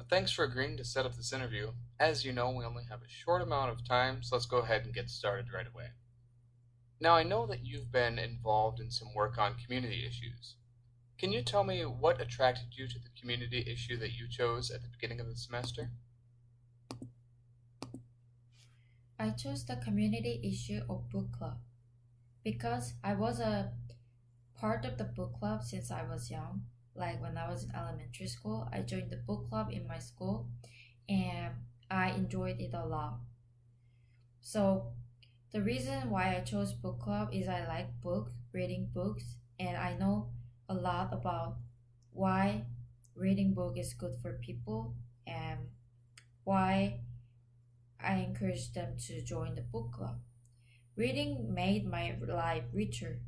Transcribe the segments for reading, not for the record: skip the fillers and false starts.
Thanks for agreeing to set up this interview. As you know, we only have a short amount of time, so let's go ahead and get started right away. Now, I know that you've been involved in some work on community issues. Can you tell me what attracted you to the community issue that you chose at the beginning of the semester? I chose the community issue of book club because I was a part of the book club since I was young. Like when I was in elementary school, I joined the book club in my school and I enjoyed it a lot. So the reason why I chose book club is I like reading books, and I know a lot about why reading book is good for people and why I encourage them to join the book club. Reading made my life richer,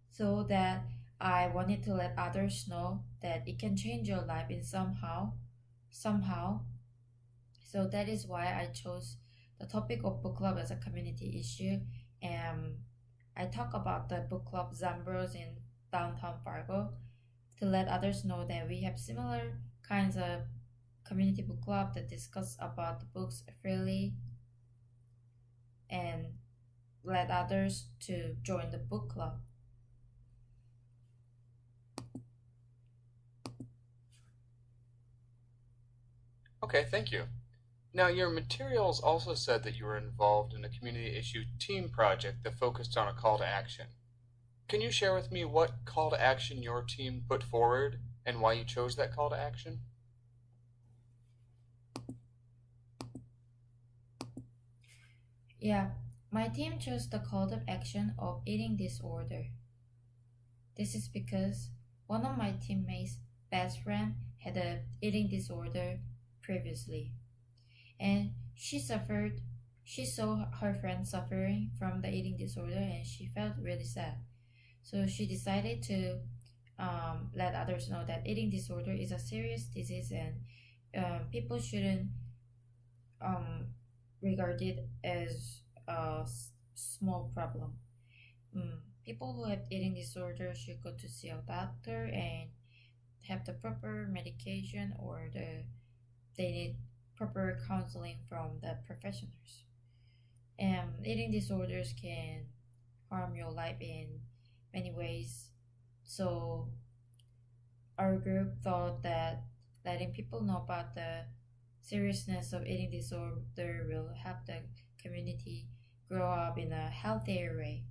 so that I wanted to let others know that it can change your life in somehow. So that is why I chose the topic of book club as a community issue. And I talk about the book club Zambros in downtown Fargo to let others know that we have similar kinds of community book club that discuss about the books freely and let others to join the book club. Okay, thank you. Now, your materials also said that you were involved in a community issue team project that focused on a call to action. Can you share with me what call to action your team put forward and why you chose that call to action? Yeah, my team chose the call to action of eating disorder. This is because one of my teammates' best friend had a eating disorder previously, and she saw her friend suffering from the eating disorder and she felt really sad. So she decided to let others know that eating disorder is a serious disease and people shouldn't um, regard it as a small problem. People who have eating disorder should go to see a doctor and have the proper medication or they need proper counseling from the professionals. And eating disorders can harm your life in many ways. So our group thought that letting people know about the seriousness of eating disorder will help the community grow up in a healthier way.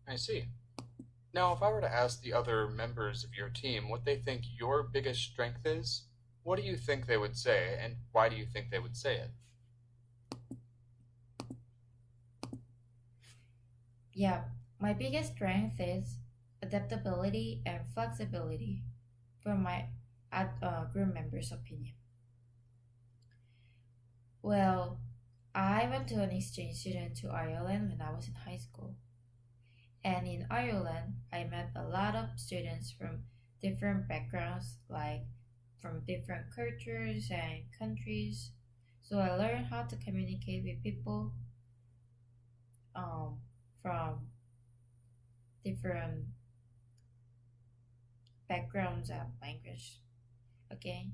I see. Now, if I were to ask the other members of your team what they think your biggest strength is, what do you think they would say, and why do you think they would say it? Yeah, my biggest strength is adaptability and flexibility from my group members' opinion. Well, I went to an exchange student to Ireland when I was in high school. And in Ireland, I met a lot of students from different backgrounds, like from different cultures and countries. So I learned how to communicate with people from different backgrounds and language. Okay,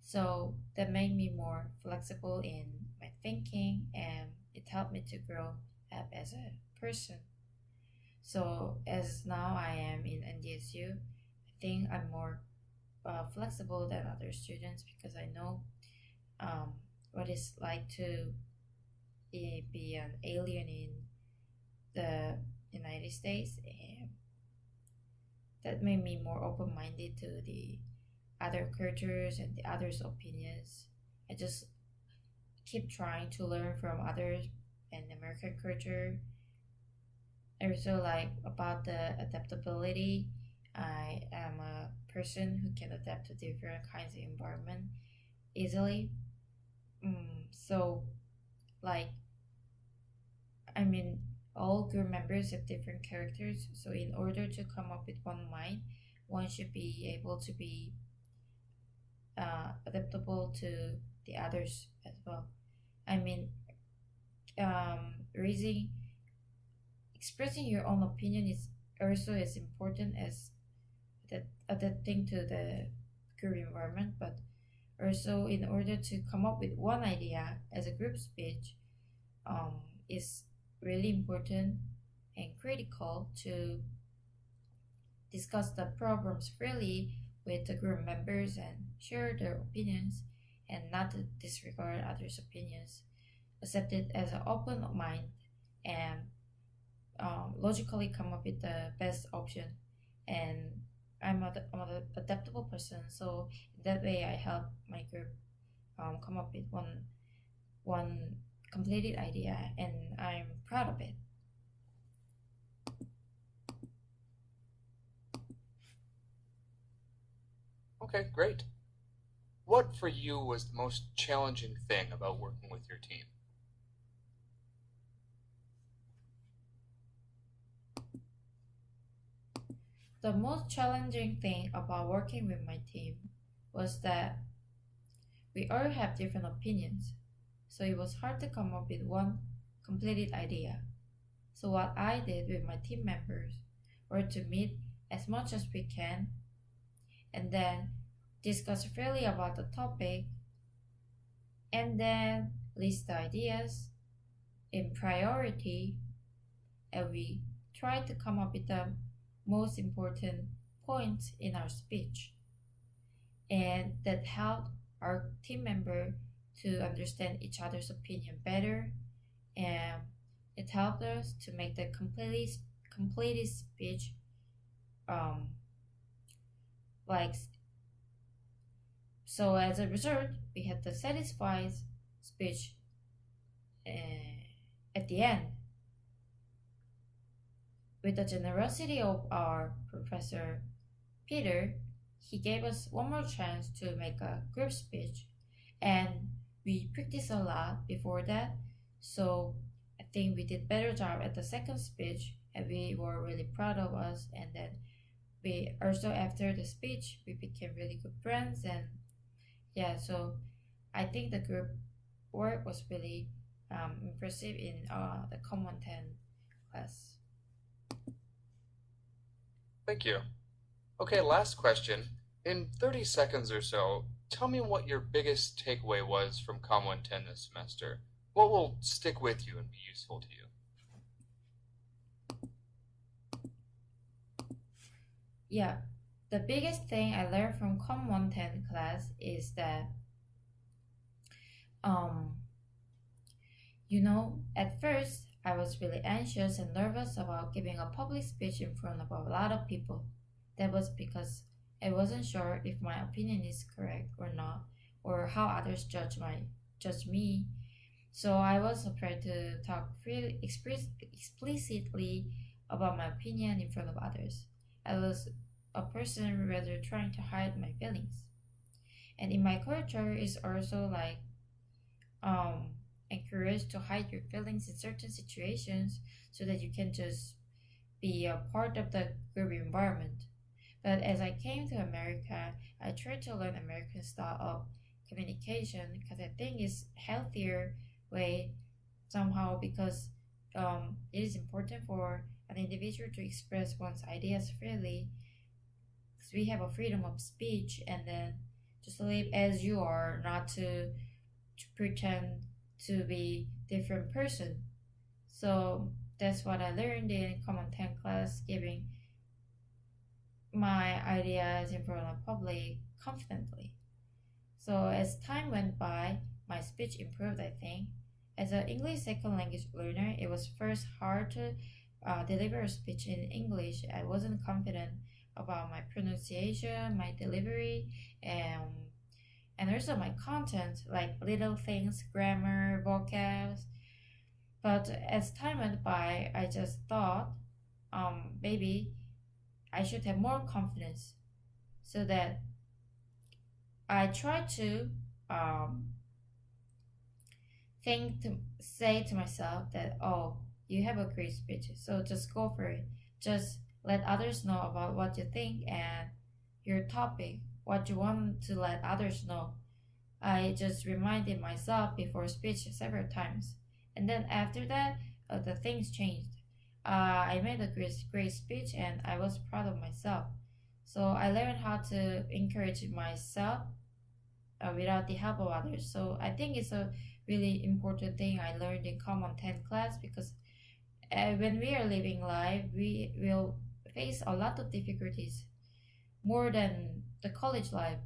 so that made me more flexible in my thinking and it helped me to grow up as a person. So as now I am in NDSU, I think I'm more flexible than other students because I know um, what it's like to be an alien in the United States, and that made me more open-minded to the other cultures and the others' opinions. I just keep trying to learn from others and American culture. Also, like about the adaptability, I am a person who can adapt to different kinds of environment easily. So, like, I mean, all group members have different characters. So, in order to come up with one mind, one should be able to be adaptable to the others as well. I mean, raising expressing your own opinion is also as important as adapting to the group environment, but also in order to come up with one idea as a group speech um, is really important and critical to discuss the problems freely with the group members and share their opinions and not to disregard others' opinions. Accept it as an open mind and logically come up with the best option. And I'm an adaptable person, so that way I help my group come up with one completed idea, and I'm proud of it. Okay, great. What for you was the most challenging thing about working with your team? The most challenging thing about working with my team was that we all have different opinions, so it was hard to come up with one completed idea. So, what I did with my team members were to meet as much as we can and then discuss freely about the topic and then list the ideas in priority, and we try to come up with the most important points in our speech, and that helped our team member to understand each other's opinion better, and it helped us to make the completed speech um like so. As a result, we had the satisfied speech at the end. With the generosity of our professor Peter, he gave us one more chance to make a group speech, and we practiced a lot before that. So I think we did better job at the second speech, and we were really proud of us. And then we also after the speech we became really good friends, and yeah. So I think the group work was really impressive in the Common 10 class. Thank you. Okay, last question. In 30 seconds or so, tell me what your biggest takeaway was from Com 110 this semester. What will stick with you and be useful to you? Yeah, the biggest thing I learned from Com 110 class is that um at first I was really anxious and nervous about giving a public speech in front of a lot of people. That was because I wasn't sure if my opinion is correct or not, or how others judge me. So I was afraid to talk freely, explicitly about my opinion in front of others. I was a person rather trying to hide my feelings. And in my culture, it's also like um, encouraged to hide your feelings in certain situations so that you can just be a part of the group environment. But as I came to America, I tried to learn American style of communication because I think it's healthier way somehow because it is important for an individual to express one's ideas freely because we have a freedom of speech and then just live as you are, not to pretend to be different person. So that's what I learned in Common 10 class, giving my ideas in front of public confidently. So as time went by, my speech improved, I think. As an English second language learner, it was first hard to deliver a speech in English. I wasn't confident about my pronunciation, my delivery, and also my content, like little things, grammar, vocabs. But as time went by, I just thought maybe I should have more confidence so that I try to um, say to myself that, oh, you have a great speech, so just go for it. Just let others know about what you think and your topic, what you want to let others know. I just reminded myself before speech several times. And then after that, the things changed. I made a great speech and I was proud of myself. So I learned how to encourage myself without the help of others. So I think it's a really important thing I learned in Common 10 class because when we are living life, we will face a lot of difficulties more than the college life.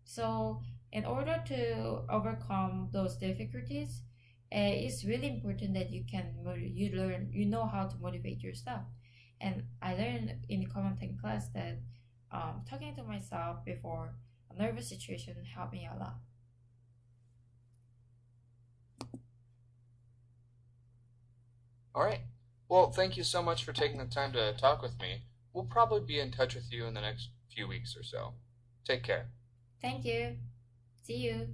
So in order to overcome those difficulties, it's really important that you know how to motivate yourself. And I learned in Common 10 class that talking to myself before a nervous situation helped me a lot. All right. Well, thank you so much for taking the time to talk with me. We'll probably be in touch with you in the next few weeks or so. Take care. Thank you. See you.